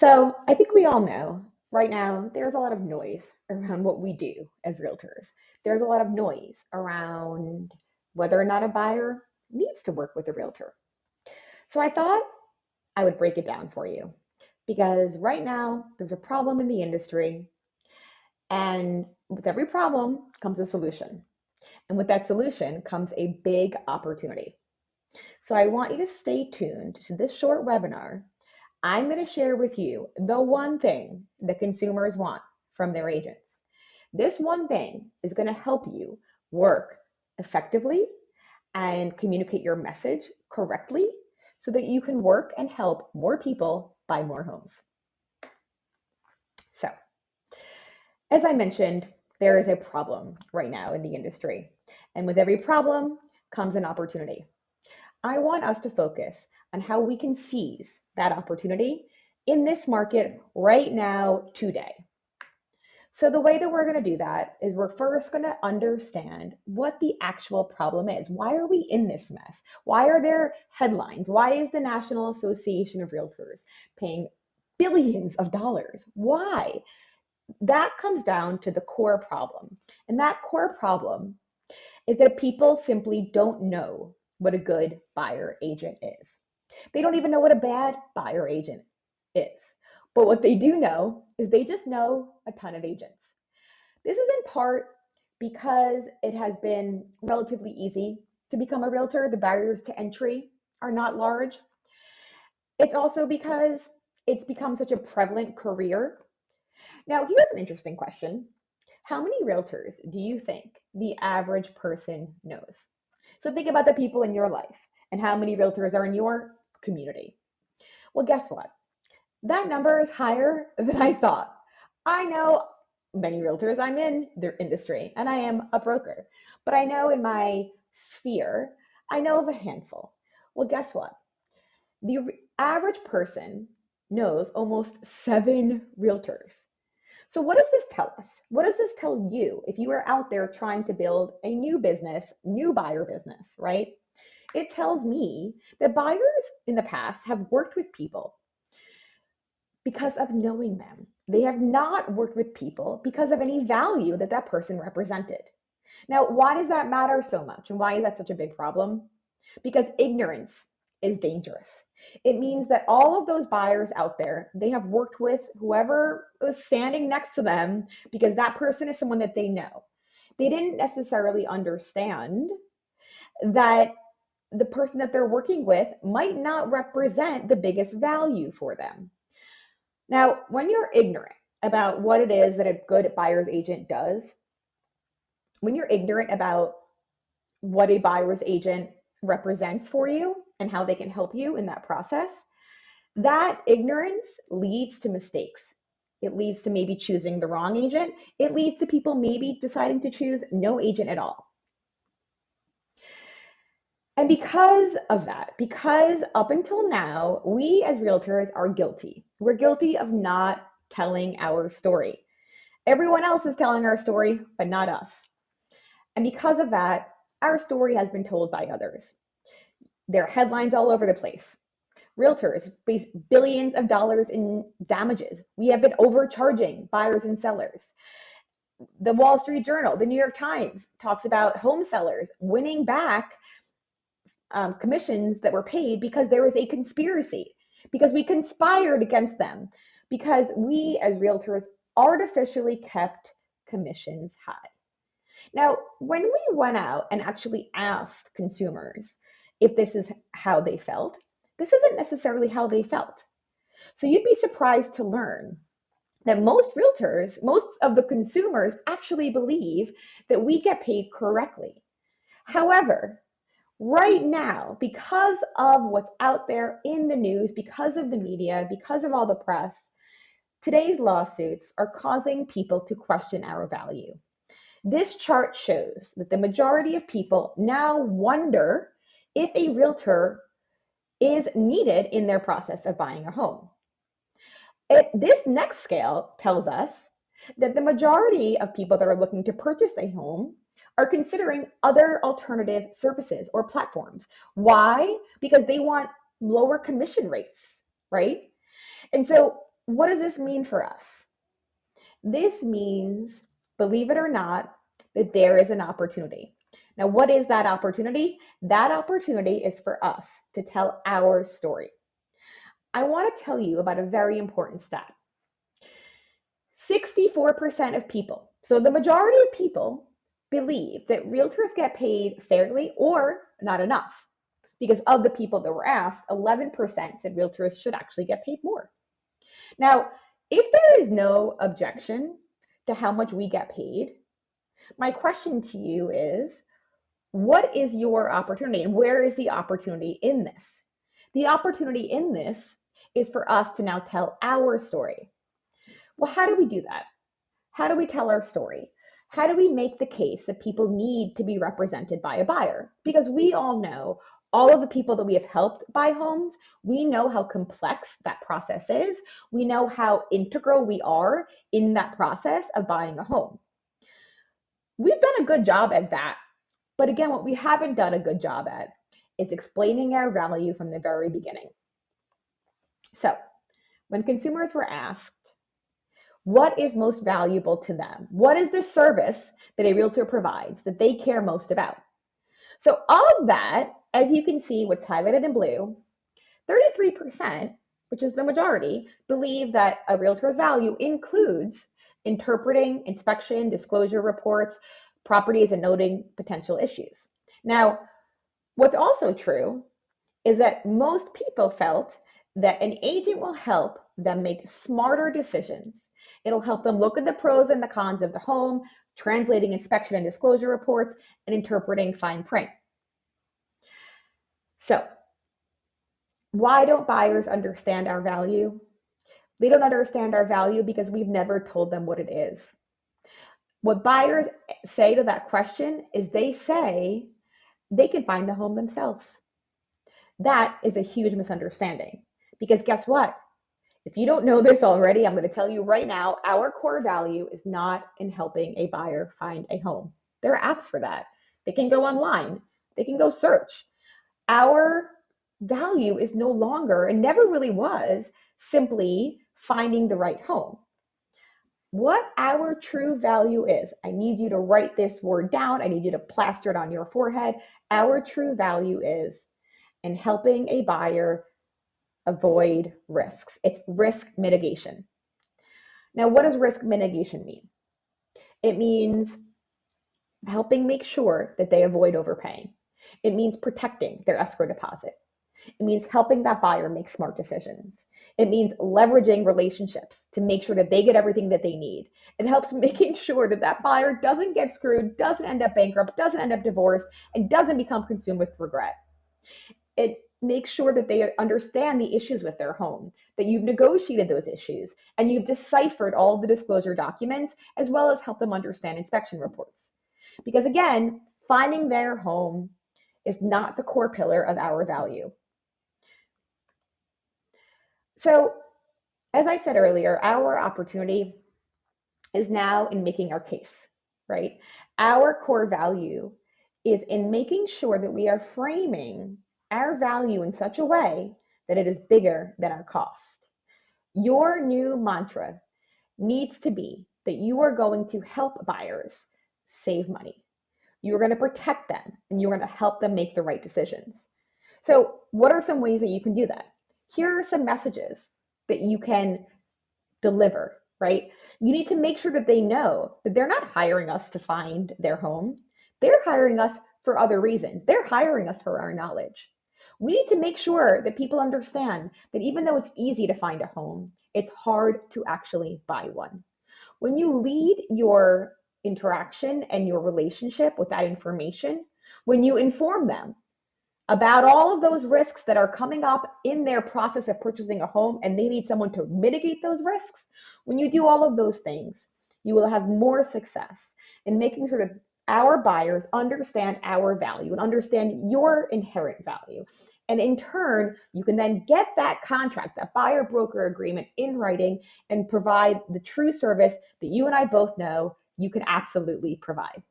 So I think we all know right now there's a lot of noise around what we do as realtors. There's a lot of noise around whether or not a buyer needs to work with a realtor. So I thought I would break it down for you because right now there's a problem in the industry, and with every problem comes a solution. And with that solution comes a big opportunity. So I want you to stay tuned to this short webinar. I'm going to share with you the one thing that consumers want from their agents. This one thing is going to help you work effectively and communicate your message correctly so that you can work and help more people buy more homes. So, as I mentioned, there is a problem right now in the industry. And with every problem comes an opportunity. I want us to focus on how we can seize that opportunity in this market right now, today. So the way that we're going to do that is we're first going to understand what the actual problem is. Why are we in this mess? Why are there headlines? Why is the National Association of Realtors paying billions of dollars? Why? That comes down to the core problem. And that core problem is that people simply don't know what a good buyer agent is. They don't even know what a bad buyer agent is. But what they do know is they just know a ton of agents. This is in part because it has been relatively easy to become a realtor. The barriers to entry are not large. It's also because it's become such a prevalent career. Now, here's an interesting question. How many realtors do you think the average person knows? So think about the people in your life and how many realtors are in your community. Well, guess what? That number is higher than I thought. I know many realtors. I'm in their industry and I am a broker, but I know in my sphere, I know of a handful. Well, guess what? The average person knows almost 7 realtors. So, what does this tell us? What does this tell you if you are out there trying to build a new business, new buyer business, right? It tells me that buyers in the past have worked with people because of knowing them. They have not worked with people because of any value that that person represented. Now, why does that matter so much? And why is that such a big problem? Because ignorance is dangerous. It means that all of those buyers out there, they have worked with whoever was standing next to them because that person is someone that they know. They didn't necessarily understand that the person that they're working with might not represent the biggest value for them. Now, when you're ignorant about what it is that a good buyer's agent does, when you're ignorant about what a buyer's agent represents for you and how they can help you in that process, that ignorance leads to mistakes. It leads to maybe choosing the wrong agent. It leads to people maybe deciding to choose no agent at all. And because of that, because up until now, we as realtors are guilty. We're guilty of not telling our story. Everyone else is telling our story, but not us. And because of that, our story has been told by others. There are headlines all over the place. Realtors face billions of dollars in damages. We have been overcharging buyers and sellers. The Wall Street Journal, the New York Times talks about home sellers winning back commissions that were paid because there was a conspiracy, because we conspired against them, because we as realtors artificially kept commissions high. Now, when we went out and actually asked consumers if this is how they felt, this isn't necessarily how they felt. So you'd be surprised to learn that most realtors, most of the consumers actually believe that we get paid correctly. However, right now, because of what's out there in the news, because of the media, because of all the press, today's lawsuits are causing people to question our value. This chart shows that the majority of people now wonder if a realtor is needed in their process of buying a home. This next scale tells us that the majority of people that are looking to purchase a home are considering other alternative services or platforms. Why? Because they want lower commission rates, right? And so what does this mean for us? This means, believe it or not, that there is an opportunity. Now, what is that opportunity? That opportunity is for us to tell our story. I want to tell you about a very important stat. 64% of people, so the majority of people, believe that realtors get paid fairly or not enough. Because of the people that were asked, 11% said realtors should actually get paid more. Now, if there is no objection to how much we get paid, my question to you is, what is your opportunity and where is the opportunity in this? The opportunity in this is for us to now tell our story. Well, how do we do that? How do we tell our story? How do we make the case that people need to be represented by a buyer? Because we all know, all of the people that we have helped buy homes, we know how complex that process is. We know how integral we are in that process of buying a home. We've done a good job at that. But again, what we haven't done a good job at is explaining our value from the very beginning. So when consumers were asked, what is most valuable to them? What is the service that a realtor provides that they care most about? So of that, as you can see, what's highlighted in blue, 33%, which is the majority, believe that a realtor's value includes interpreting, inspection, disclosure reports, properties, and noting potential issues. Now, what's also true is that most people felt that an agent will help them make smarter decisions. It'll help them look at the pros and the cons of the home, translating inspection and disclosure reports, and interpreting fine print. So, why don't buyers understand our value? They don't understand our value because we've never told them what it is. What buyers say to that question is they say they can find the home themselves. That is a huge misunderstanding because guess what? If you don't know this already, I'm going to tell you right now, our core value is not in helping a buyer find a home. There are apps for that. They can go online. They can go search. Our value is no longer, and never really was, simply finding the right home. What our true value is, I need you to write this word down. I need you to plaster it on your forehead. Our true value is in helping a buyer avoid risks. It's risk mitigation. Now, what does risk mitigation mean? It means helping make sure that they avoid overpaying. It means protecting their escrow deposit. It means helping that buyer make smart decisions. It means leveraging relationships to make sure that they get everything that they need. It helps making sure that that buyer doesn't get screwed, doesn't end up bankrupt, doesn't end up divorced, and doesn't become consumed with regret. It makes sure that they understand the issues with their home, that you've negotiated those issues, and you've deciphered all the disclosure documents, as well as help them understand inspection reports. Because again, finding their home is not the core pillar of our value. So, as I said earlier, our opportunity is now in making our case, right? Our core value is in making sure that we are framing our value in such a way that it is bigger than our cost. Your new mantra needs to be that you are going to help buyers save money. You are going to protect them and you're going to help them make the right decisions. So, what are some ways that you can do that? Here are some messages that you can deliver, right? You need to make sure that they know that they're not hiring us to find their home. They're hiring us for other reasons. They're hiring us for our knowledge. We need to make sure that people understand that even though it's easy to find a home, it's hard to actually buy one. When you lead your interaction and your relationship with that information, when you inform them about all of those risks that are coming up in their process of purchasing a home and they need someone to mitigate those risks, when you do all of those things, you will have more success in making sure that our buyers understand our value and understand your inherent value. And in turn, you can then get that contract, that buyer broker agreement in writing and provide the true service that you and I both know you can absolutely provide.